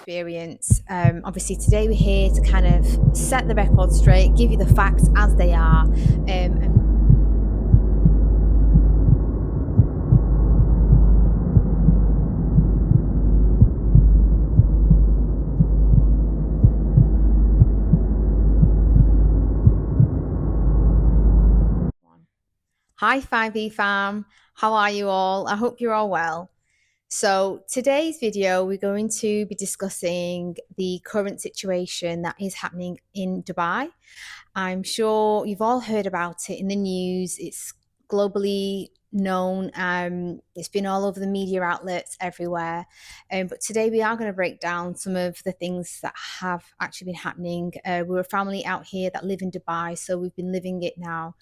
experience. Obviously today we're here to kind of set the record straight, give you the facts as they are, and hi 5E fam, how are you all? I hope you're all well. So today's video, we're going to be discussing the current situation that is happening in Dubai. I'm sure you've all heard about it in the news. It's globally known. It's been all over the media outlets everywhere. But today we are going to break down some of the things that have actually been happening. We're a family out here that live in Dubai, so we've been living it now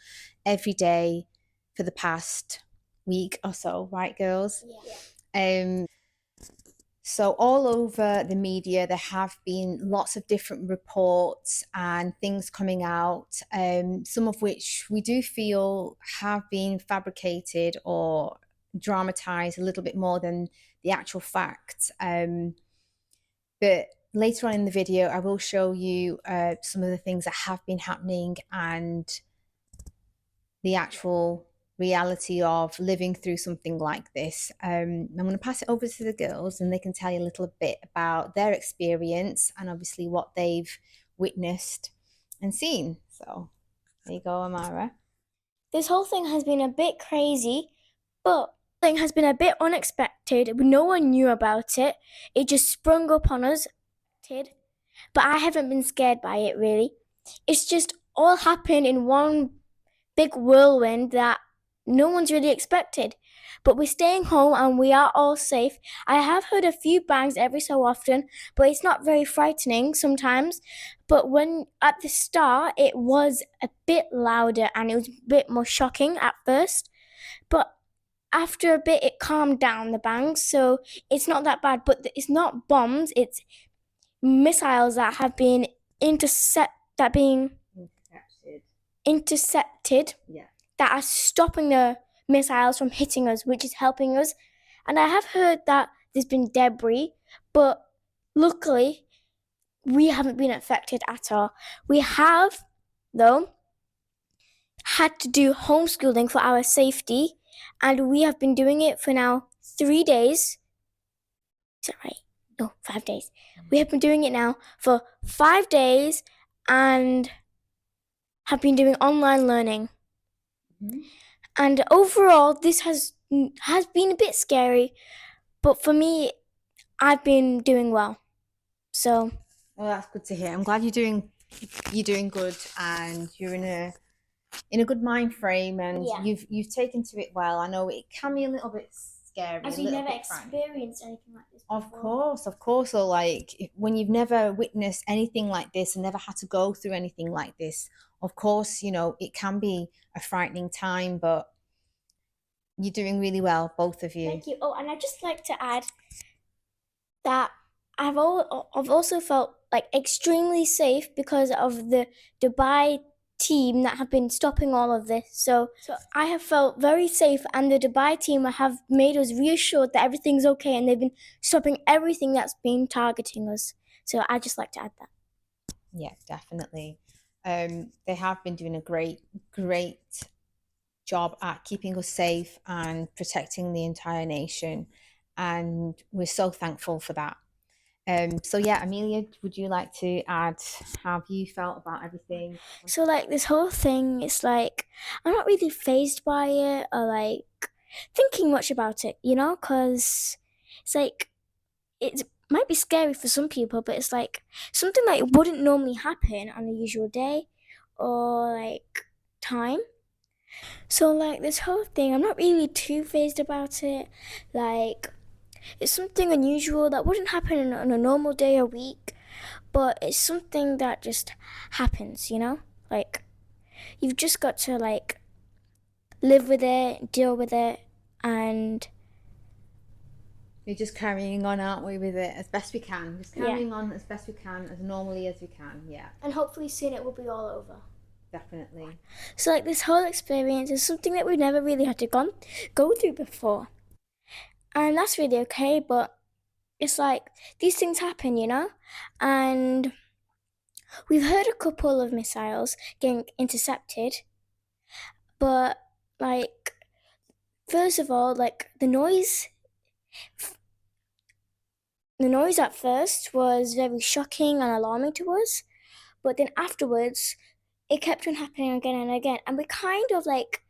every day for the past week or so, right, girls? Yeah. So all over the media, there have been lots of different reports and things coming out, some of which we do feel have been fabricated or dramatized a little bit more than the actual facts. But later on in the video, I will show you some of the things that have been happening and the actual reality of living through something like this. I'm going to pass it over to the girls and they can tell you a little bit about their experience and obviously what they've witnessed and seen. So there you go, Amara. This whole thing has been a bit crazy, but thing has been a bit unexpected. No one knew about it. It just sprung up on us. But I haven't been scared by it really. It's just all happened in one big whirlwind that no one's really expected. But we're staying home and we are all safe. I have heard a few bangs every so often, but it's not very frightening sometimes. But when at the start, it was a bit louder and it was a bit more shocking at first. But after a bit, it calmed down, the bangs, so it's not that bad. But it's not bombs, it's missiles that have been intercepted. Yeah. That are stopping the missiles from hitting us, which is helping us. And I have heard that there's been debris, but luckily we haven't been affected at all. We have, though, had to do homeschooling for our safety, and we have been doing it for now 3 days. Is that right? No, 5 days. We have been doing it now for 5 days and have been doing online learning. Mm-hmm. And overall, this has been a bit scary, but for me, I've been doing well. So, well, that's good to hear. I'm glad you're doing good, and you're in a good mind frame, and yeah, you've taken to it well. I know it can be a little bit scary, as we never experienced anything like this before. Of course. So, like, when you've never witnessed anything like this and never had to go through anything like this, of course, you know, it can be a frightening time, but you're doing really well, both of you. Thank you. Oh, and I'd just like to add that I've also felt like extremely safe because of the Dubai team that have been stopping all of this. So I have felt very safe, and the Dubai team have made us reassured that everything's okay, and they've been stopping everything that's been targeting us. So I'd just like to add that. Yeah, definitely. They have been doing a great job at keeping us safe and protecting the entire nation, and we're so thankful for that. So yeah, Amelia, would you like to add how you felt about everything? So like this whole thing, it's like I'm not really fazed by it or like thinking much about it, you know, because it's like it might be scary for some people, but it's like something that wouldn't normally happen on a usual day or like time. So like this whole thing, I'm not really too fazed about it. Like it's something unusual that wouldn't happen on a normal day or week, but it's something that just happens, you know? Like you've just got to like live with it, deal with it, and we're just carrying on, aren't we, with it as best we can. Just carrying on as best we can, as normally as we can, yeah. And hopefully soon it will be all over. Definitely. So like this whole experience is something that we've never really had to go through before. And that's really okay, but it's like these things happen, and we've heard a couple of missiles getting intercepted, but like first of all, like the noise at first was very shocking and alarming to us, but then afterwards it kept on happening again and again, and we kind of like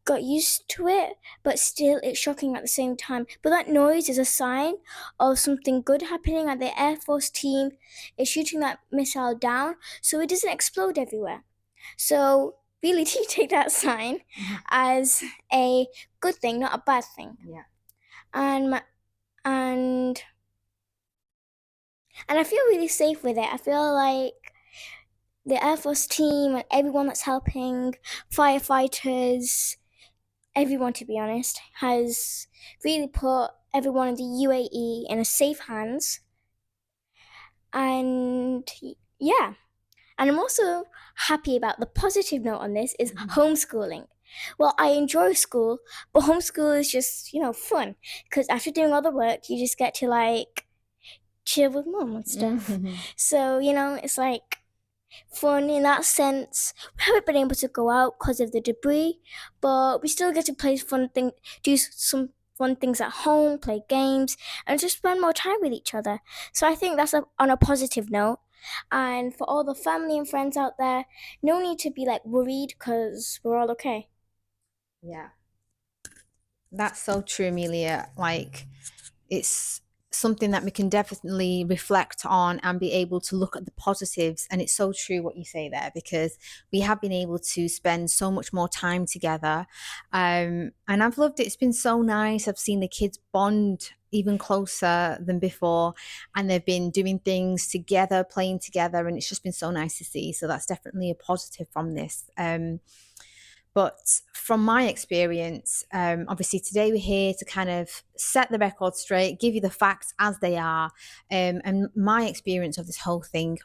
got used to it, but still it's shocking at the same time. But that noise is a sign of something good happening, and the Air Force team is shooting that missile down so it doesn't explode everywhere. So really do take that sign as a good thing, not a bad thing. Yeah. And and and I feel really safe with it. I feel like the Air Force team and everyone that's helping, firefighters, everyone to be honest, has really put everyone in the UAE in a safe hands. And yeah, and I'm also happy about the positive note on this is homeschooling. Well, I enjoy school, but homeschool is just, fun because after doing all the work, you just get to like chill with mom and stuff. So, it's like fun in that sense. We haven't been able to go out because of the debris, but we still get to do some fun things at home, play games, and just spend more time with each other. So I think that's on a positive note. And for all the family and friends out there, no need to be like worried because we're all okay. Yeah. That's so true, Amelia. Like, it's something that we can definitely reflect on and be able to look at the positives. And it's so true what you say there, because we have been able to spend so much more time together. And I've loved it. It's been so nice. I've seen the kids bond even closer than before, and they've been doing things together, playing together, and it's just been so nice to see. So that's definitely a positive from this. But from my experience, obviously today we're here to kind of set the record straight, give you the facts as they are, and my experience of this whole thing.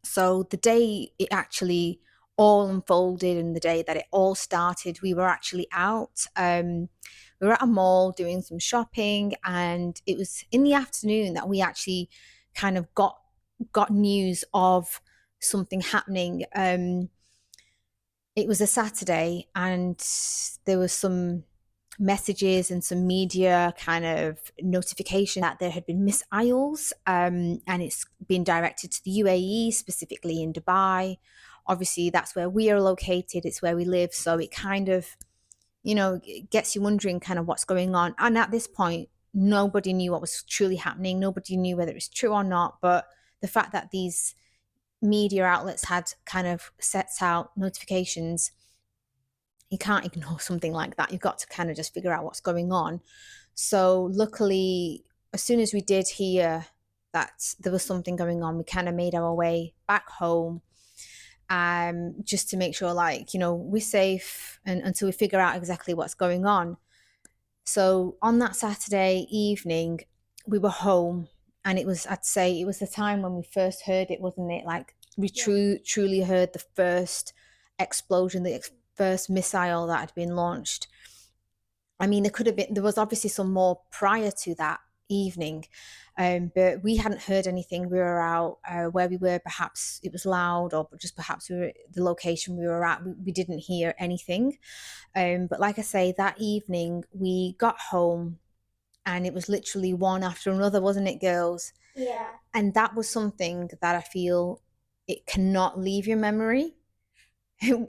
So the day it actually all unfolded and the day that it all started, we were actually out. We were at a mall doing some shopping, and it was in the afternoon that we actually kind of got news of something happening. It was a Saturday, and there was some messages and some media kind of notification that there had been missiles, and it's been directed to the UAE, specifically in Dubai. Obviously, that's where we are located. It's where we live, so it kind of, gets you wondering kind of what's going on. And at this point, nobody knew what was truly happening. Nobody knew whether it was true or not. But the fact that these media outlets had kind of sets out notifications, you can't ignore something like that. You've got to kind of just figure out what's going on. So luckily, as soon as we did hear that there was something going on, we kind of made our way back home, just to make sure, like, we're safe and until we figure out exactly what's going on. So on that Saturday evening, we were home, and I'd say it was the time when we first heard it, wasn't it? Like, we truly heard the first explosion, the first missile that had been launched. I mean, there was obviously some more prior to that evening, but we hadn't heard anything. We were out where we were. Perhaps it was loud, or just perhaps the location we were at. We didn't hear anything. But like I say, that evening we got home, and it was literally one after another, wasn't it, girls? Yeah. And that was something that I feel it cannot leave your memory. You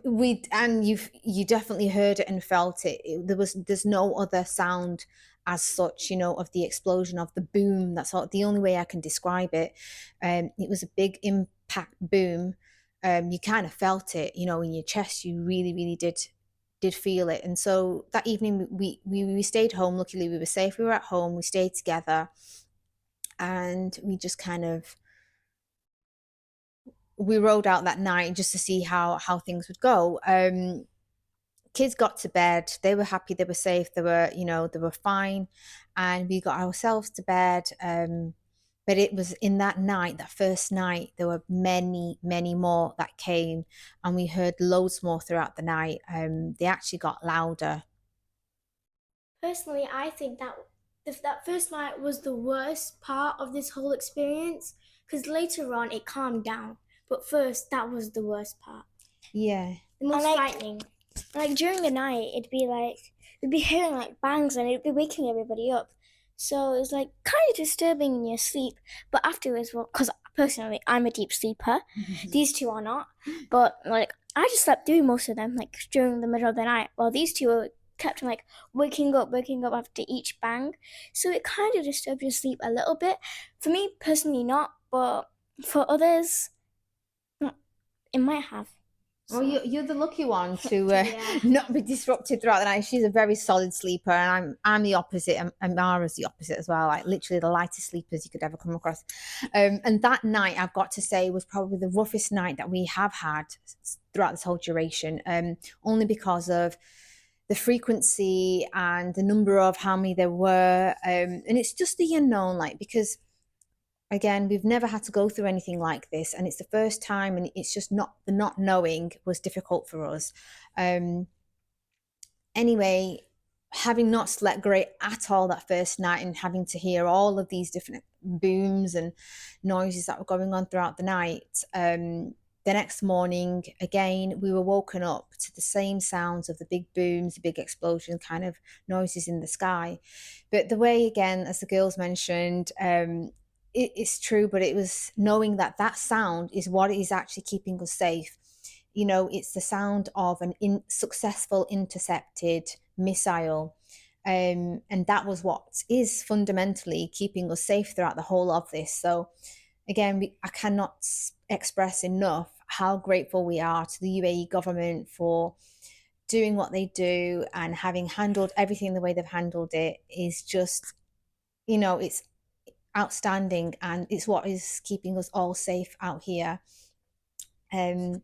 definitely heard it and felt it. There's no other sound as such, of the explosion, of the boom. That's the only way I can describe it. It was a big impact boom. You kind of felt it, in your chest. You really, really did feel it. And so that evening we stayed home. Luckily, we were safe. We were at home. We stayed together, and we just kind of we rode out that night just to see how things would go. Kids got to bed. They were happy. They were safe. They were fine, and we got ourselves to bed. But it was in that night, that first night, there were many, many more that came, and we heard loads more throughout the night. They actually got louder. Personally, I think that That first night was the worst part of this whole experience because later on it calmed down. But first, that was the worst part. Yeah. The most frightening. Like during the night, we'd be hearing like bangs and it'd be waking everybody up. So it's like kind of disturbing in your sleep. But afterwards, well, because personally I'm a deep sleeper, these two are not. But like I just slept through most of them, like during the middle of the night, while these two were kept like waking up after each bang. So it kind of disturbed your sleep a little bit. For me personally, not, but for others, it might have. Well, you're the lucky one to Yeah. not be disrupted throughout the night. She's a very solid sleeper, and I'm the opposite. And Mara's the opposite as well. Like literally the lightest sleepers you could ever come across. And that night, I've got to say, was probably the roughest night that we have had throughout this whole duration. Only because of the frequency and the number of how many there were, and it's just the unknown. Like because again, we've never had to go through anything like this, and it's the first time, and it's just not the not knowing was difficult for us. Um, anyway, having not slept great at all that first night and having to hear all of these different booms and noises that were going on throughout the night. The next morning, again, we were woken up to the same sounds of the big booms, the big explosion kind of noises in the sky. But the way, again, as the girls mentioned, it's true, but it was knowing that that sound is what is actually keeping us safe. You know, it's the sound of an successful intercepted missile. And that was what is fundamentally keeping us safe throughout the whole of this. So, again, I cannot express enough how grateful we are to the UAE government for doing what they do and having handled everything the way they've handled it is just, it's outstanding, and it's what is keeping us all safe out here. So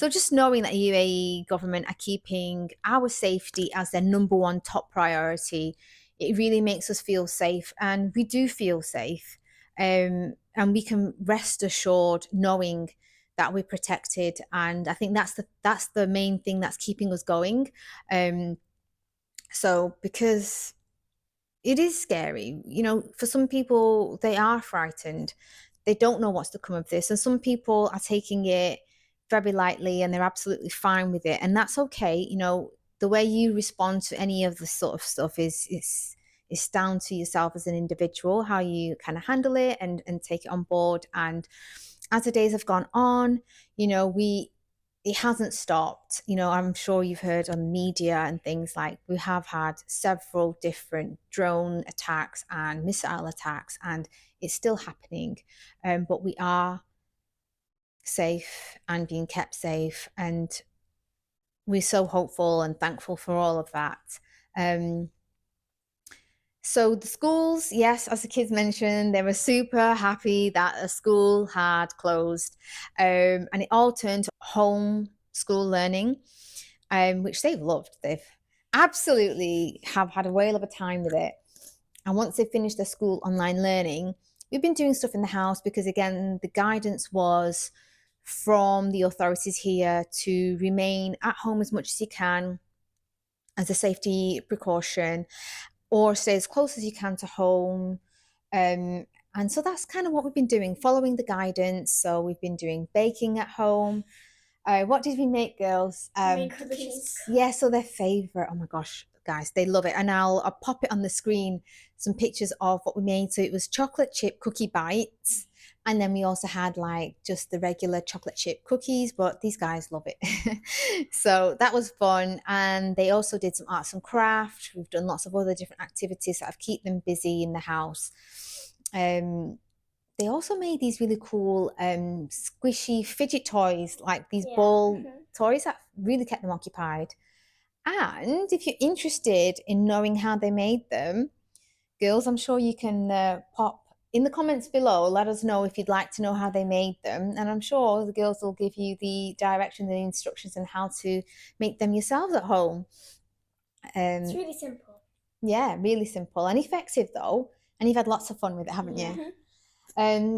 just knowing that the UAE government are keeping our safety as their number one top priority, it really makes us feel safe, and we do feel safe. And we can rest assured knowing that we're protected, and I think that's the main thing that's keeping us going. So because it is scary, for some people they are frightened, they don't know what's to come of this, and some people are taking it very lightly and they're absolutely fine with it, and that's okay. The way you respond to any of the sort of stuff is down to yourself as an individual, how you kind of handle it and take it on board. And as the days have gone on, we it hasn't stopped. I'm sure you've heard on media and things, like we have had several different drone attacks and missile attacks, and it's still happening. But we are safe and being kept safe, and we're so hopeful and thankful for all of that. So the schools, yes, as the kids mentioned, they were super happy that a school had closed, and it all turned to home school learning, which they've loved. They've absolutely have had a whale of a time with it. And once they finished their school online learning, we've been doing stuff in the house because, again, the guidance was from the authorities here to remain at home as much as you can as a safety precaution, or stay as close as you can to home. And so that's kind of what we've been doing, following the guidance. So we've been doing baking at home. What did we make, girls? Made cookies. Yeah, so their favorite. Oh my gosh, guys, they love it. And I'll pop it on the screen, some pictures of what we made. So it was chocolate chip cookie bites. And then we also had like just the regular chocolate chip cookies, but these guys love it. So that was fun. And they also did some arts and craft. We've done lots of other different activities that have kept them busy in the house. They also made these really cool squishy fidget toys, like these ball toys that really kept them occupied. And if you're interested in knowing how they made them, girls, I'm sure you can pop in the comments below. Let us know if you'd like to know how they made them. And I'm sure the girls will give you the directions and the instructions on how to make them yourselves at home. It's really simple. Yeah, really simple and effective though. And you've had lots of fun with it, haven't you?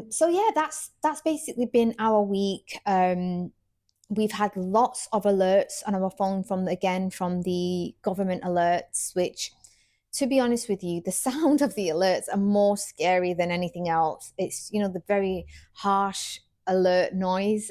So yeah, that's basically been our week. We've had lots of alerts on our phone from the government alerts, which, to be honest with you, the sound of the alerts are more scary than anything else. It's, the very harsh alert noise.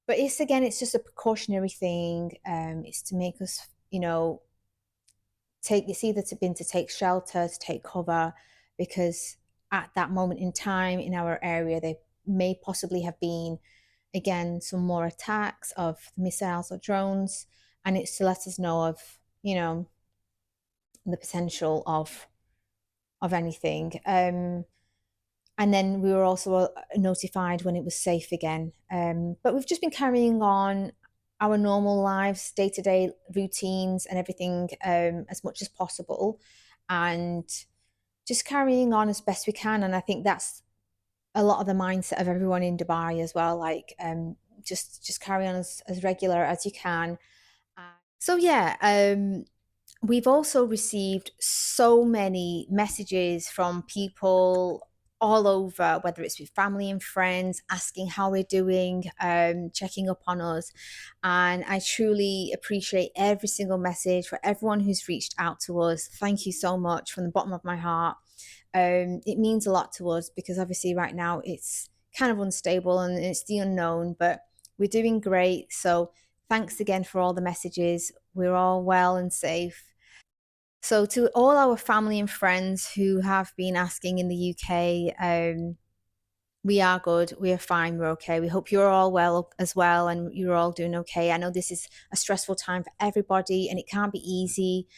But it's just a precautionary thing. It's to make us, it's either to take shelter, to take cover, because at that moment in time in our area, there may possibly have been again some more attacks of missiles or drones, and it's to let us know of, the potential of anything. And then we were also notified when it was safe again. But we've just been carrying on our normal lives, day to day routines, and everything as much as possible, and just carrying on as best we can. And I think that's a lot of the mindset of everyone in Dubai as well. Like, just carry on as regular as you can. So yeah, we've also received so many messages from people all over, whether it's with family and friends, asking how we're doing, checking up on us. And I truly appreciate every single message for everyone who's reached out to us. Thank you so much from the bottom of my heart. It means a lot to us because obviously right now it's kind of unstable and it's the unknown, but we're doing great. So thanks again for all the messages. We're all well and safe. So, to all our family and friends who have been asking in the UK, we are good. We are fine. We're okay. We hope you're all well as well and you're all doing okay. I know this is a stressful time for everybody and it can't be easy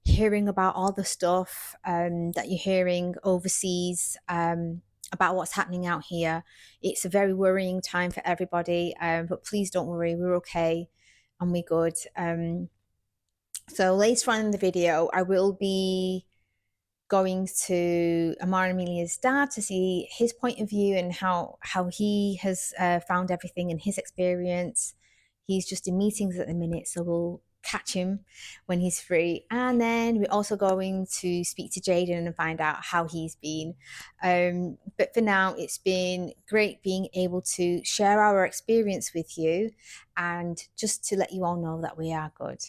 hearing about all the stuff that you're hearing overseas about what's happening out here. It's a very worrying time for everybody, but please don't worry. We're okay and we're good. So later on in the video, I will be going to Amar and Amelia's dad to see his point of view and how he has found everything and his experience. He's just in meetings at the minute, so we'll catch him when he's free. And then we're also going to speak to Jaden and find out how he's been. But for now, it's been great being able to share our experience with you and just to let you all know that we are good.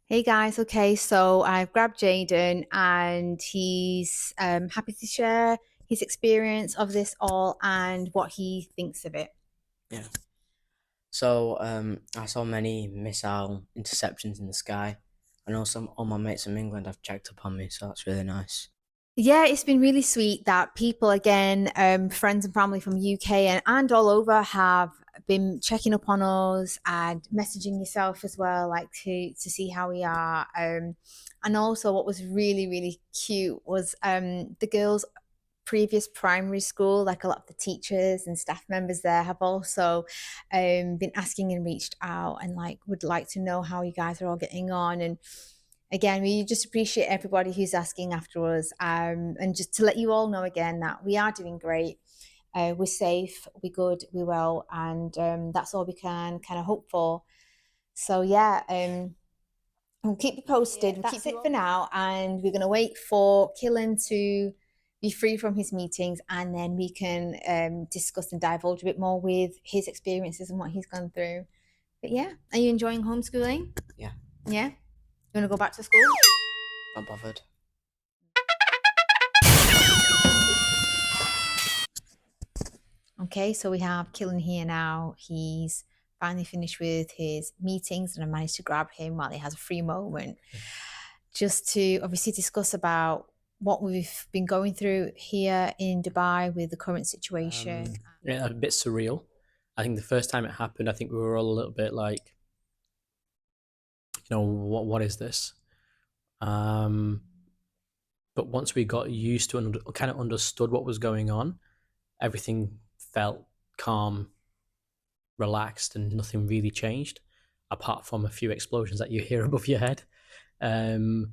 Hey guys, okay, so I've grabbed Jaden and he's happy to share his experience of this all and what he thinks of it. Yeah. So I saw many missile interceptions in the sky. I know all my mates from England have checked up on me, so that's really nice. Yeah, it's been really sweet that people again, friends and family from UK and all over have been checking up on us and messaging yourself as well, like to see how we are. And also what was really, really cute was the girls previous primary school, like a lot of the teachers and staff members there have also been asking and reached out and like would like to know how you guys are all getting on. And again, we just appreciate everybody who's asking after us, and just to let you all know again that we are doing great. We're safe, we're good, we're well, and that's all we can kind of hope for. So yeah, we'll keep you posted. We'll keep it for now, and we're going to wait for Killen to be free from his meetings, and then we can discuss and divulge a bit more with his experiences and what he's gone through. But yeah, are you enjoying homeschooling? Yeah. Yeah? You want to go back to school? Not bothered. Okay, so we have Killen here now. He's finally finished with his meetings, and I managed to grab him while he has a free moment just to obviously discuss about what we've been going through here in Dubai with the current situation. Yeah, a bit surreal. I think the first time it happened, I think we were all a little bit like, what is this? But once we got used to and kind of understood what was going on, everything felt calm, relaxed, and nothing really changed. apart from a few explosions that you hear above your head. But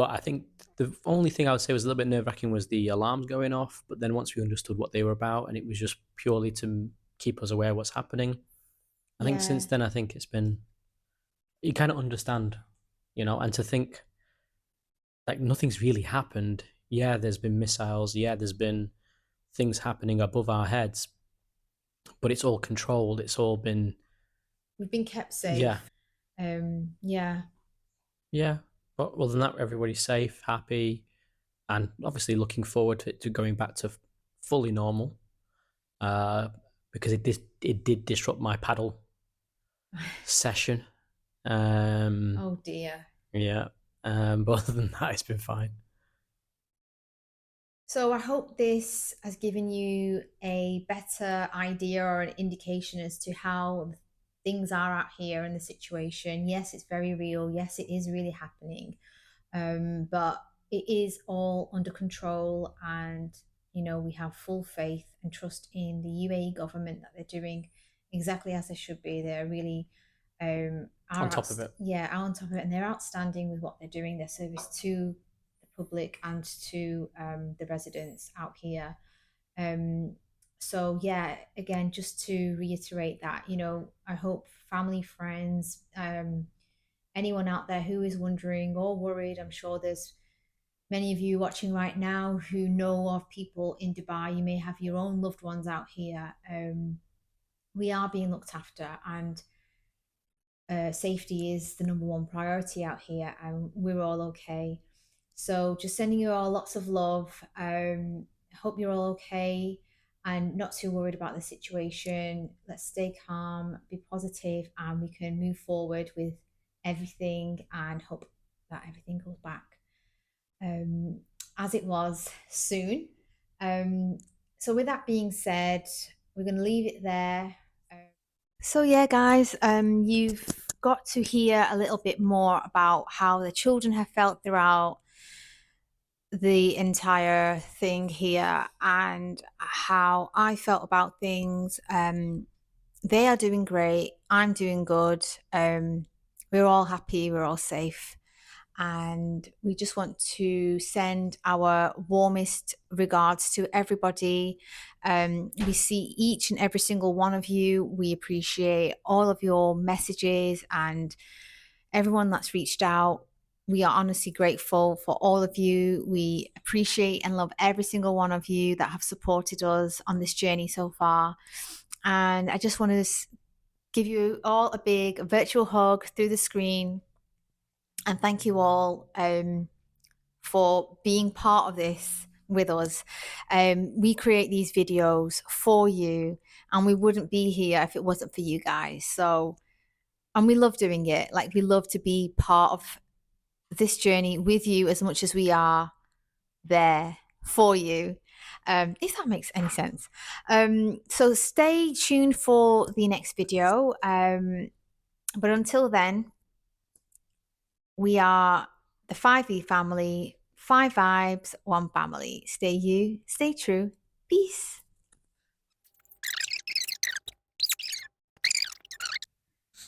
I think the only thing I would say was a little bit nerve-wracking was the alarms going off. But then once we understood what they were about, and it was just purely to keep us aware of what's happening, I think since then, I think it's been, you kind of understand, and to think like nothing's really happened. Yeah, there's been missiles. Yeah, there's been things happening above our heads, but it's all controlled. It's all been, We've been kept safe. yeah, Yeah. yeah. But other than that, everybody's safe, happy, and obviously looking forward to going back to fully normal. Because it did disrupt my paddle session. Oh dear. Yeah. But other than that, it's been fine. So I hope this has given you a better idea or an indication as to how things are out here in the situation. Yes, it's very real. Yes, it is really happening. But it is all under control, and we have full faith and trust in the UAE government that they're doing exactly as they should be. They're really On top of it. Yeah, on top of it, and they're outstanding with what they're doing, their service to the public and to the residents out here. So yeah, again, just to reiterate that, I hope family, friends, anyone out there who is wondering or worried, I'm sure there's many of you watching right now who know of people in Dubai. You may have your own loved ones out here. We are being looked after, and safety is the number one priority out here, and we're all okay. So just sending you all lots of love. Hope you're all okay and not too worried about the situation. Let's stay calm, be positive, and we can move forward with everything and hope that everything goes back as it was soon. So with that being said, we're going to leave it there. So yeah, guys, you've got to hear a little bit more about how the children have felt throughout the entire thing here and how I felt about things. They are doing great. I'm doing good. We're all happy. We're all safe. And we just want to send our warmest regards to everybody. We see each and every single one of you. We appreciate all of your messages and everyone that's reached out. We are honestly grateful for all of you. We appreciate and love every single one of you that have supported us on this journey so far. And I just want to give you all a big virtual hug through the screen. And thank you all for being part of this with us. We create these videos for you, and we wouldn't be here if it wasn't for you guys. So, and we love doing it. Like, we love to be part of this journey with you as much as we are there for you. If that makes any sense. So stay tuned for the next video. But until then, we are the 5E family, 5 vibes, 1 family. Stay you, stay true. Peace.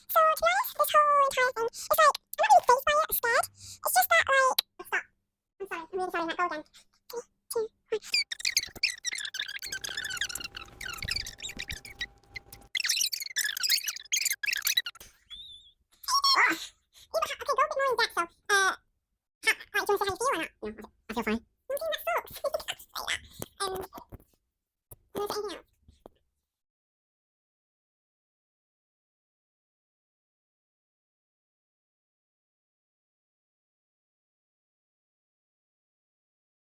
So to be honest, this whole entire thing, it's like, I'm not really phased by it or scared. It's just that, like, stop. I'm sorry, I'm really sorry, Matt, go again. 3, 2, 1. Okay, go a bit more in depth, so, right, do you want to say how you feel or not? Yeah, I feel fine.